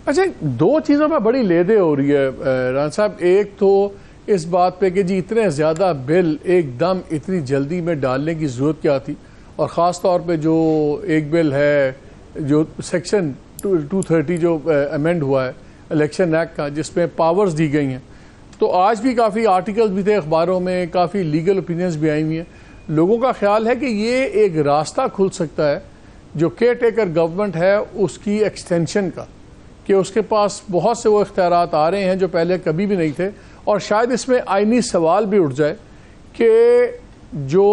اچھا، دو چیزوں پہ بڑی لیدے ہو رہی ہے رانا صاحب. ایک تو اس بات پہ کہ جی اتنے زیادہ بل ایک دم اتنی جلدی میں ڈالنے کی ضرورت کیا تھی، اور خاص طور پہ جو ایک بل ہے جو سیکشن 230 جو امینڈ ہوا ہے الیکشن ایکٹ کا، جس میں پاورز دی گئی ہیں. تو آج بھی کافی آرٹیکلز بھی تھے اخباروں میں، کافی لیگل اوپینینز بھی آئی ہوئی ہیں. لوگوں کا خیال ہے کہ یہ ایک راستہ کھل سکتا ہے جو کیئر ٹیکر گورنمنٹ ہے اس کی ایکسٹینشن کا، کہ اس کے پاس بہت سے وہ اختیارات آ رہے ہیں جو پہلے کبھی بھی نہیں تھے. اور شاید اس میں آئینی سوال بھی اٹھ جائے کہ جو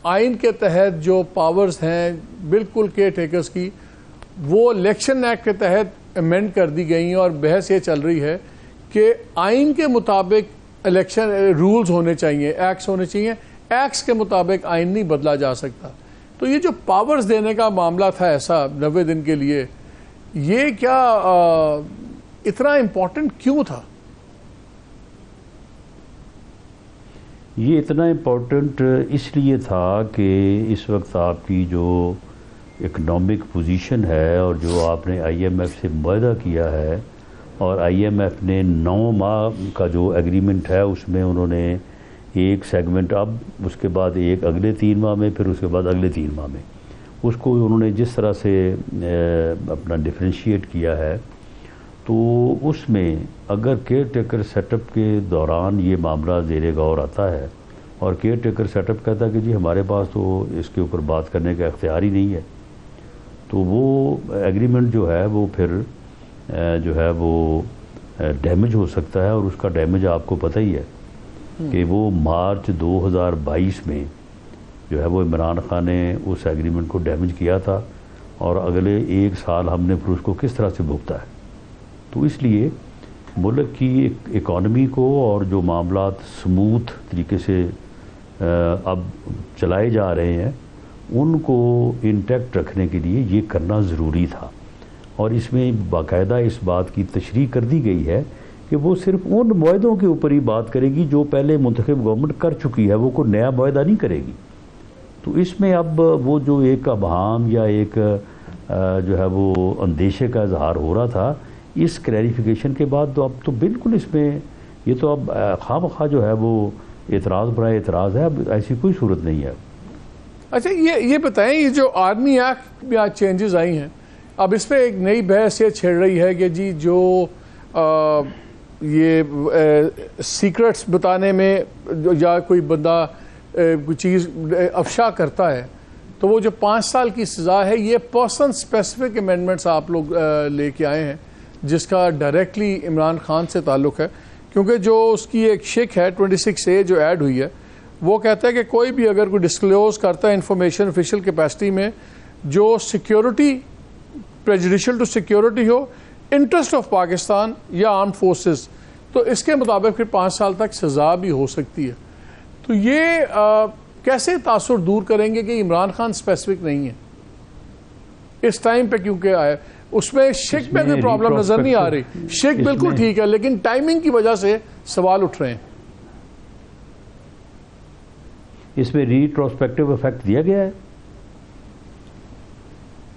آئین کے تحت جو پاورز ہیں بالکل کیئر ٹیکرز کی، وہ الیکشن ایکٹ کے تحت امینڈ کر دی گئی ہیں، اور بحث یہ چل رہی ہے کہ آئین کے مطابق الیکشن رولز ہونے چاہیے، ایکٹس ہونے چاہیے، ایکٹس کے مطابق آئین نہیں بدلا جا سکتا. تو یہ جو پاورز دینے کا معاملہ تھا ایسا 90 دن کے لیے، یہ کیا اتنا امپورٹنٹ کیوں تھا؟ یہ اتنا امپورٹنٹ اس لیے تھا کہ اس وقت آپ کی جو اکنامک پوزیشن ہے اور جو آپ نے آئی ایم ایف سے معاہدہ کیا ہے، اور آئی ایم ایف نے 9 ماہ کا جو ایگریمنٹ ہے اس میں انہوں نے ایک سیگمنٹ اب، اس کے بعد ایک اگلے 3 ماہ میں، پھر اس کے بعد اگلے 3 ماہ میں، اس کو انہوں نے جس طرح سے اپنا ڈفرینشیٹ کیا ہے. تو اس میں اگر کیئر ٹیکر سیٹ اپ کے دوران یہ معاملہ زیر غور آتا ہے اور کیئر ٹیکر سیٹ اپ کہتا ہے کہ جی ہمارے پاس تو اس کے اوپر بات کرنے کا اختیار ہی نہیں ہے، تو وہ ایگریمنٹ جو ہے وہ پھر جو ہے وہ ڈیمیج ہو سکتا ہے. اور اس کا ڈیمیج آپ کو پتہ ہی ہے کہ وہ مارچ 2022 میں جو ہے وہ عمران خان نے اس ایگریمنٹ کو ڈیمیج کیا تھا، اور اگلے 1 سال ہم نے پھر اس کو کس طرح سے بھگتا ہے. تو اس لیے ملک کی اکانومی کو اور جو معاملات سموتھ طریقے سے اب چلائے جا رہے ہیں ان کو انٹیکٹ رکھنے کے لیے یہ کرنا ضروری تھا. اور اس میں باقاعدہ اس بات کی تشریح کر دی گئی ہے کہ وہ صرف ان معاہدوں کے اوپر ہی بات کرے گی جو پہلے منتخب گورنمنٹ کر چکی ہے، وہ کوئی نیا معاہدہ نہیں کرے گی. تو اس میں اب وہ جو ایک ابہام یا ایک جو ہے وہ اندیشے کا اظہار ہو رہا تھا، اس کلیریفیکیشن کے بعد تو اب تو بالکل اس میں یہ تو اب خواہ بخواہ جو ہے وہ اعتراض برائے اعتراض ہے، اب ایسی کوئی صورت نہیں ہے. اچھا، یہ بتائیں، یہ جو آرمی ایکٹ میں آج چینجز آئی ہیں، اب اس پہ ایک نئی بحث یہ چھڑ رہی ہے کہ جی جو یہ سیکرٹس بتانے میں یا کوئی بندہ کوئی چیز افشا کرتا ہے تو وہ جو 5 سال کی سزا ہے، یہ پرسن اسپیسیفک امینڈمنٹس آپ لوگ لے کے آئے ہیں جس کا ڈائریکٹلی عمران خان سے تعلق ہے. کیونکہ جو اس کی ایک شک ہے 26A جو ایڈ ہوئی ہے، وہ کہتا ہے کہ کوئی بھی اگر کوئی ڈسکلوز کرتا ہے انفارمیشن آفیشیل کیپیسٹی میں جو سیکیورٹی پریجوڈیشل ٹو سیکیورٹی ہو، انٹرسٹ آف پاکستان یا آرمڈ فورسز، تو اس کے مطابق پھر 5 سال تک سزا بھی ہو سکتی ہے. تو یہ کیسے تاثر دور کریں گے کہ عمران خان اسپیسیفک نہیں ہے اس ٹائم پہ؟ کیونکہ آئے اس میں شک میں کوئی پرابلم نظر نہیں آ رہی، شک بالکل ٹھیک ہے لیکن ٹائمنگ کی وجہ سے سوال اٹھ رہے ہیں. اس میں ریٹروسپیکٹیو افیکٹ دیا گیا ہے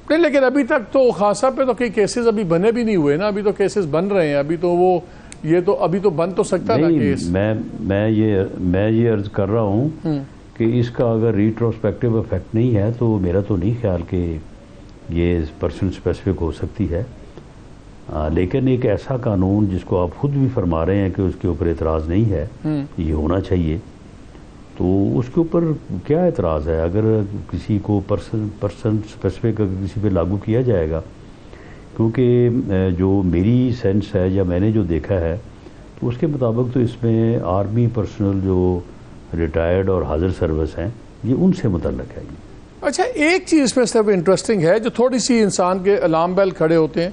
نہیں، لیکن ابھی تک تو خاصا پہ تو کئی کیسز ابھی بنے بھی نہیں ہوئے نا، ابھی تو کیسز بن رہے ہیں. ابھی تو وہ یہ تو ابھی تو بن تو سکتا ہے نا کیس. میں یہ عرض کر رہا ہوں کہ اس کا اگر ریٹروسپیکٹیو افیکٹ نہیں ہے تو میرا تو نہیں خیال کہ یہ پرسن اسپیسیفک ہو سکتی ہے. لیکن ایک ایسا قانون جس کو آپ خود بھی فرما رہے ہیں کہ اس کے اوپر اعتراض نہیں ہے، یہ ہونا چاہیے، تو اس کے اوپر کیا اعتراض ہے؟ اگر کسی کو پرسن اسپیسیفک اگر کسی پہ لاگو کیا جائے گا، کیونکہ جو میری سینس ہے یا میں نے جو دیکھا ہے تو اس کے مطابق تو اس میں آرمی پرسنل جو ریٹائرڈ اور حاضر سروس ہیں یہ ان سے متعلق ہے. اچھا، ایک چیز میں صرف انٹرسٹنگ ہے جو تھوڑی سی انسان کے الارم بیل کھڑے ہوتے ہیں،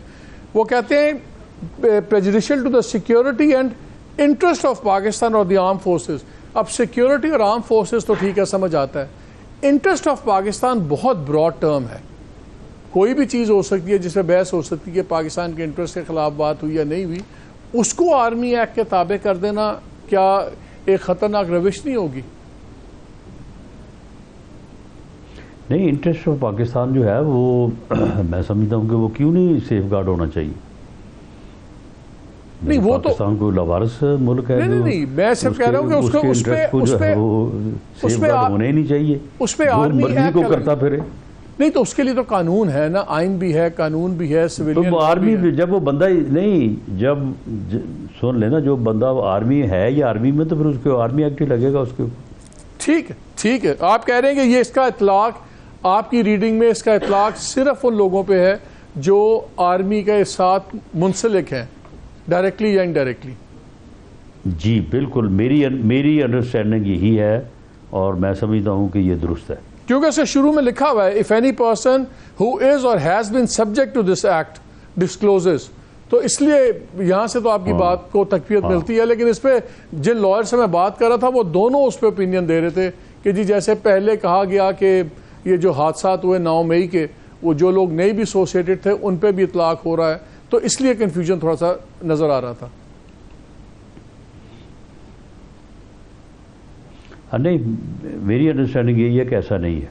وہ کہتے ہیں prejudicial to the security and interest of Pakistan اور دی آرم فورسز. اب سیکیورٹی اور آرم فورسز تو ٹھیک ہے، سمجھ آتا ہے. انٹرسٹ آف پاکستان بہت براڈ ٹرم ہے، کوئی بھی چیز ہو سکتی ہے جس میں بحث ہو سکتی ہے پاکستان کے انٹرسٹ کے خلاف بات ہوئی یا نہیں ہوئی. اس کو آرمی ایکٹ کے تابع کر دینا کیا ایک خطرناک روش نہیں ہوگی؟ نہیں، انٹرسٹ آف پاکستان جو ہے وہ میں سمجھتا ہوں کہ وہ کیوں نہیں سیف گارڈ ہونا چاہیے. نہیں وہ تو پاکستان کوئی لاوارث ملک ہے؟ نہیں میں صرف کہہ رہا ہوں کہ اس پہ ہونے ہی نہیں چاہیے، اس پہ آرمی مرضی کو کرتا پھرے. نہیں تو اس کے لیے تو قانون ہے نا، آئین بھی ہے، قانون بھی ہے، سویلین آرمی جب وہ بندہ نہیں، جب سن لینا جو بندہ آرمی ہے یا آرمی میں، تو پھر اس کو آرمی ایکٹ ہی لگے گا اس کے اوپر. ٹھیک ہے. آپ کہہ رہے ہیں کہ یہ اس کا اطلاق آپ کی ریڈنگ میں اس کا اطلاق صرف ان لوگوں پہ ہے جو آرمی کے ساتھ منسلک ہیں، ڈائریکٹلی یا انڈائریکٹلی؟ جی بالکل، میری انڈرسٹینڈنگ یہی ہے اور میں سمجھتا ہوں کہ یہ درست ہے، کیونکہ اسے شروع میں لکھا ہوا ہے if any person who is or has been subject to this act discloses. تو اس لیے یہاں سے تو آپ کی بات کو تقویت ملتی ہے، لیکن اس پہ جن لائر سے میں بات کر رہا تھا وہ دونوں اس پہ اوپینین دے رہے تھے کہ جی جیسے پہلے کہا گیا کہ یہ جو حادثات ہوئے 9 مئی کے، وہ جو لوگ نہیں بھی ایسوسیٹڈ تھے ان پہ بھی اطلاق ہو رہا ہے، تو اس لیے کنفیوژن تھوڑا سا نظر آ رہا تھا. نہیں میری انڈرسٹینڈنگ یہی ہے کہ ایسا نہیں ہے.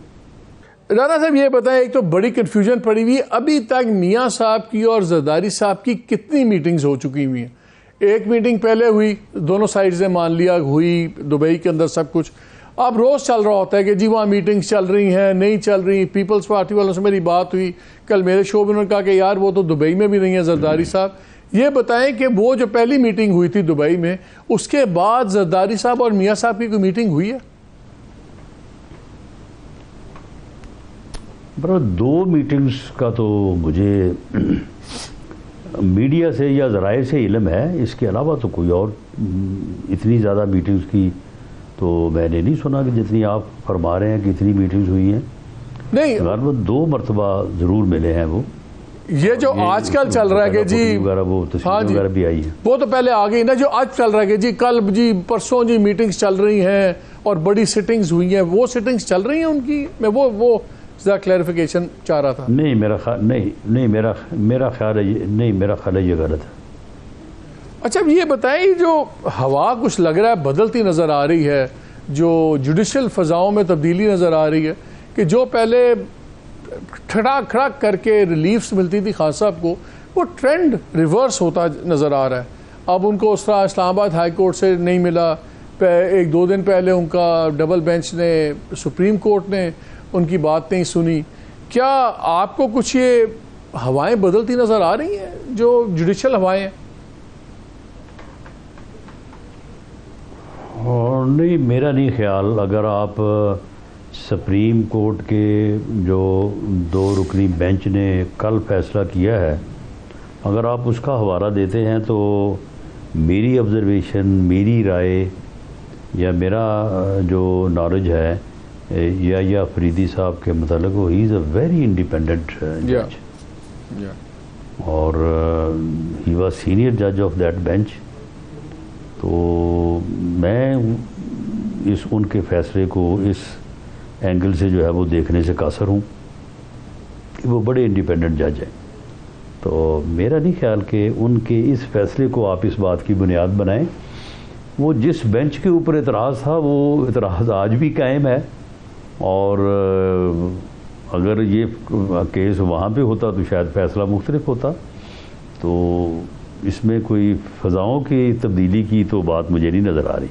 رانا صاحب یہ بتائیں، ایک تو بڑی کنفیوژن پڑی ہوئی ہے، ابھی تک میاں صاحب کی اور زرداری صاحب کی کتنی میٹنگز ہو چکی ہوئی ہیں؟ ایک میٹنگ پہلے ہوئی، دونوں سائڈ سے مان لیا ہوئی دبئی کے اندر سب کچھ. اب روز چل رہا ہوتا ہے کہ جی وہاں میٹنگز چل رہی ہیں، نہیں چل رہی. پیپلز پارٹی والوں سے میری بات ہوئی کل میرے شو میں، انہوں نے کہا کہ یار وہ تو دبئی میں بھی نہیں ہے زرداری صاحب. یہ بتائیں کہ وہ جو پہلی میٹنگ ہوئی تھی دبئی میں، اس کے بعد زرداری صاحب اور میاں صاحب کی کوئی میٹنگ ہوئی ہے؟ برو 2 میٹنگز کا تو مجھے میڈیا سے یا ذرائع سے علم ہے، اس کے علاوہ تو کوئی اور اتنی زیادہ میٹنگز کی تو میں نے نہیں سنا کہ جتنی آپ فرما رہے ہیں کہ اتنی میٹنگز ہوئی ہیں. نہیں وہ 2 مرتبہ ضرور ملے ہیں. یہ جو آج کل چل رہا ہے کہ جی وہ تصویر وغیرہ بھی آئی ہے، وہ تو پہلے آ گئی نا. جو آج چل رہا ہے کہ جی کل جی پرسوں جی میٹنگز چل رہی ہیں اور بڑی سٹنگز ہوئی ہیں، وہ سٹنگز چل رہی ہیں ان کی؟ میں وہ ذرا کلیریفیکیشن چاہ رہا تھا. نہیں میرا خیال ہے یہ غلط ہے. اچھا یہ بتائیں، جو ہوا کچھ لگ رہا ہے بدلتی نظر آ رہی ہے، جو جوڈیشل فضاؤں میں تبدیلی نظر آ رہی ہے، کہ جو پہلے کھڑاک کھڑاک کر کے ریلیفز ملتی تھی خان صاحب کو، وہ ٹرینڈ ریورس ہوتا نظر آ رہا ہے. اب ان کو اس طرح اسلام آباد ہائی کورٹ سے نہیں ملا، 1-2 دن پہلے ان کا ڈبل بینچ نے، سپریم کورٹ نے ان کی بات نہیں سنی. کیا آپ کو کچھ یہ ہوائیں بدلتی نظر آ رہی ہیں جو جوڈیشل ہوائیں ہیں؟ نہیں میرا نہیں خیال. اگر آپ سپریم کورٹ کے جو 2 رکنی بینچ نے کل فیصلہ کیا ہے، اگر آپ اس کا حوالہ دیتے ہیں تو میری آبزرویشن، میری رائے یا میرا جو نالج ہے یا فریدی صاحب کے متعلق، وہ ہی از اے ویری انڈیپینڈنٹ جج، اور ہی واز سینئر جج آف دیٹ بینچ. تو میں ان کے فیصلے کو اس اینگل سے جو ہے وہ دیکھنے سے قاصر ہوں کہ وہ بڑے انڈیپینڈنٹ جج ہیں. تو میرا نہیں خیال کہ ان کے اس فیصلے کو آپ اس بات کی بنیاد بنائیں. وہ جس بینچ کے اوپر اعتراض تھا، وہ اعتراض آج بھی قائم ہے، اور اگر یہ کیس وہاں پہ ہوتا تو شاید فیصلہ مختلف ہوتا. تو اس میں کوئی فضاؤں کی تبدیلی کی تو بات مجھے نہیں نظر آ رہی.